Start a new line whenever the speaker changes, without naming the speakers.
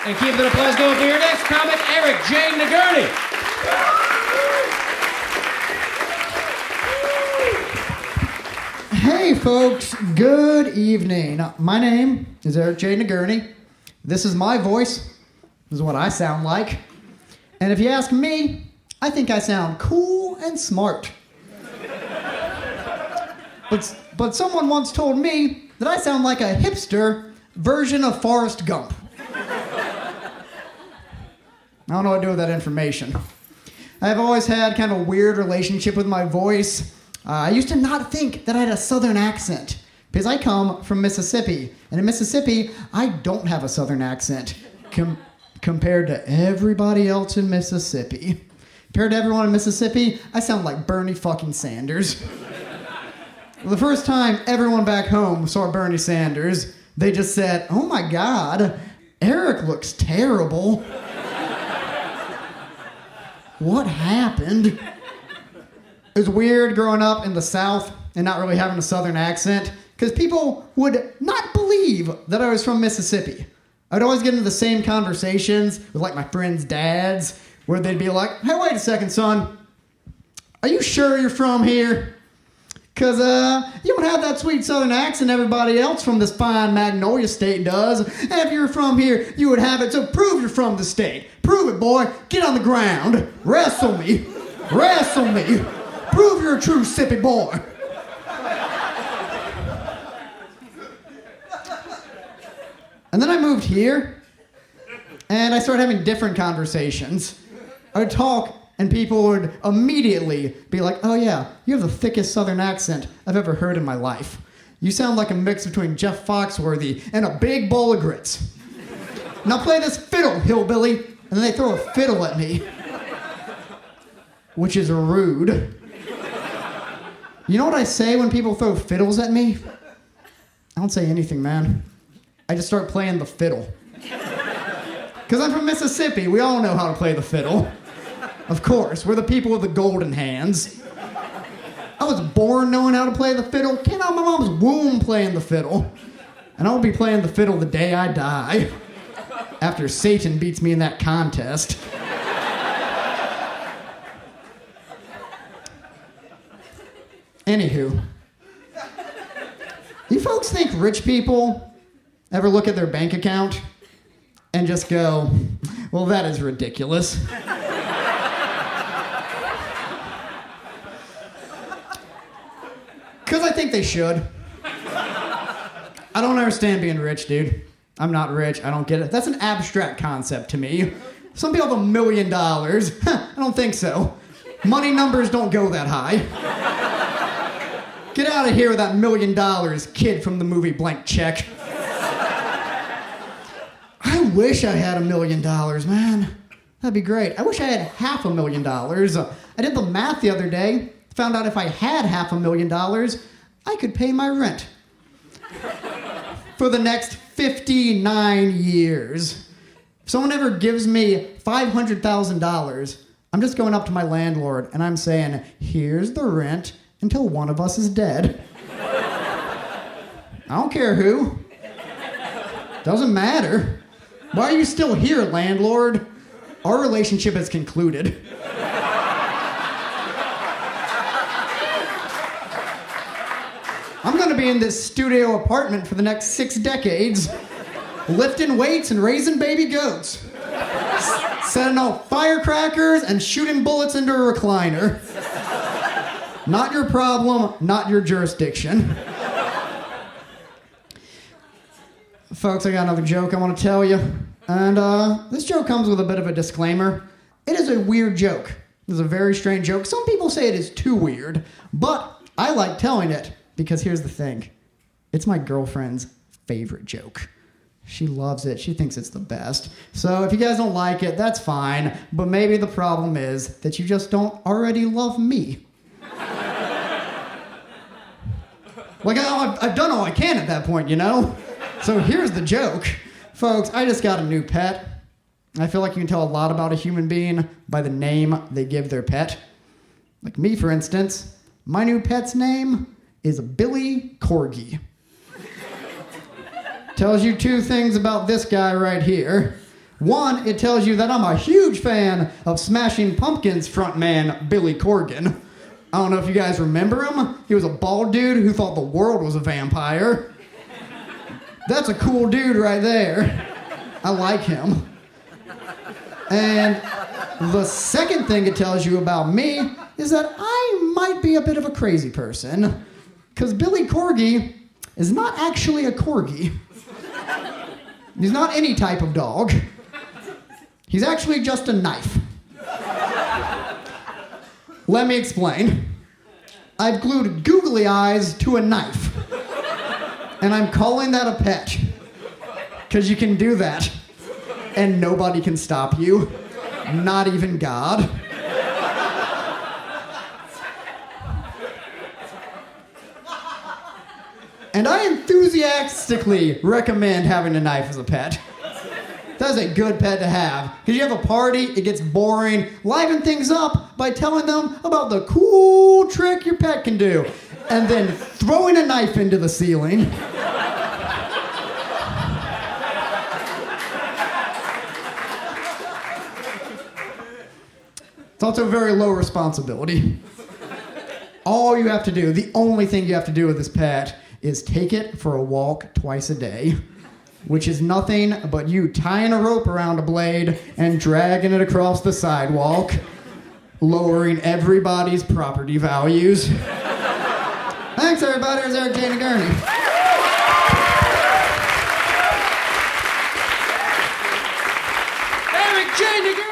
And keep the applause going for your next comic, Eric J. Nagurney.
Hey folks, good evening. My name is Eric J. Nagurney. This is my voice. This is what I sound like. And if you ask me, I think I sound cool and smart. But someone once told me that I sound like a hipster version of Forrest Gump. I don't know what to do with that information. I've always had kind of a weird relationship with my voice. I used to not think that I had a southern accent because I come from Mississippi. And in Mississippi, I don't have a southern accent compared to everybody else in Mississippi. Compared to everyone in Mississippi, I sound like Bernie fucking Sanders. The first time everyone back home saw Bernie Sanders, they just said, "Oh my God, Eric looks terrible." What happened? It was weird growing up in the South and not really having a southern accent because people would not believe that I was from Mississippi. I'd always get into the same conversations with like my friends' dads where they'd be like, "Hey, wait a second, son. Are you sure you're from here? Because you don't have that sweet southern accent everybody else from this fine Magnolia state does. And if you were from here, you would have it. So prove you're from the state. Prove it, boy. Get on the ground. Wrestle me. Wrestle me. Prove you're a true Mississippi boy." And then I moved here, and I started having different conversations. I would talk, and people would immediately be like, "Oh yeah, you have the thickest southern accent I've ever heard in my life. You sound like a mix between Jeff Foxworthy and a big bowl of grits. Now play this fiddle, hillbilly." And then they throw a fiddle at me, which is rude. You know what I say when people throw fiddles at me? I don't say anything, man. I just start playing the fiddle. Because I'm from Mississippi. We all know how to play the fiddle. Of course, we're the people with the golden hands. I was born knowing how to play the fiddle. Came out of my mom's womb playing the fiddle. And I'll be playing the fiddle the day I die. After Satan beats me in that contest. Anywho. You folks think rich people ever look at their bank account and just go, "Well, that is ridiculous"? Because I think they should. I don't understand being rich, dude. I'm not rich. I don't get it. That's an abstract concept to me. Some people have $1 million. I don't think so. Money numbers don't go that high. Get out of here with that $1 million, kid from the movie Blank Check. I wish I had $1 million, man. That'd be great. I wish I had $500,000. I did the math the other day. Found out if I had $500,000, I could pay my rent for the next 59 years. If someone ever gives me $500,000, I'm just going up to my landlord and I'm saying, "Here's the rent until one of us is dead." I don't care who. Doesn't matter. Why are you still here, landlord? Our relationship has concluded. I'm gonna be in this studio apartment for the next 6 decades, lifting weights and raising baby goats, setting off firecrackers and shooting bullets into a recliner. Not your problem, not your jurisdiction. Folks, I got another joke I want to tell you. And this joke comes with a bit of a disclaimer. It is a weird joke. It is a very strange joke. Some people say it is too weird, but I like telling it. Because here's the thing. It's my girlfriend's favorite joke. She loves it. She thinks it's the best. So if you guys don't like it, that's fine. But maybe the problem is that you just don't already love me. Like, I've done all I can at that point, you know? So here's the joke. Folks, I just got a new pet. I feel like you can tell a lot about a human being by the name they give their pet. Like me, for instance. My new pet's name is Billy Corgi. Tells you 2 things about this guy right here. One, it tells you that I'm a huge fan of Smashing Pumpkins frontman Billy Corgan. I don't know if you guys remember him. He was a bald dude who thought the world was a vampire. That's a cool dude right there. I like him. And the second thing it tells you about me is that I might be a bit of a crazy person. Because Billy Corgi is not actually a corgi. He's not any type of dog. He's actually just a knife. Let me explain. I've glued googly eyes to a knife. And I'm calling that a pet. Because you can do that. And nobody can stop you. Not even God. And I enthusiastically recommend having a knife as a pet. That's a good pet to have. Because you have a party, it gets boring. Liven things up by telling them about the cool trick your pet can do. And then throwing a knife into the ceiling. It's also very low responsibility. All you have to do, the only thing you have to do with this pet is take it for a walk twice a day. Which is nothing but you tying a rope around a blade and dragging it across the sidewalk, lowering everybody's property values. Thanks, everybody. Here's Eric J. Nagurney.
Eric J. Nagurney!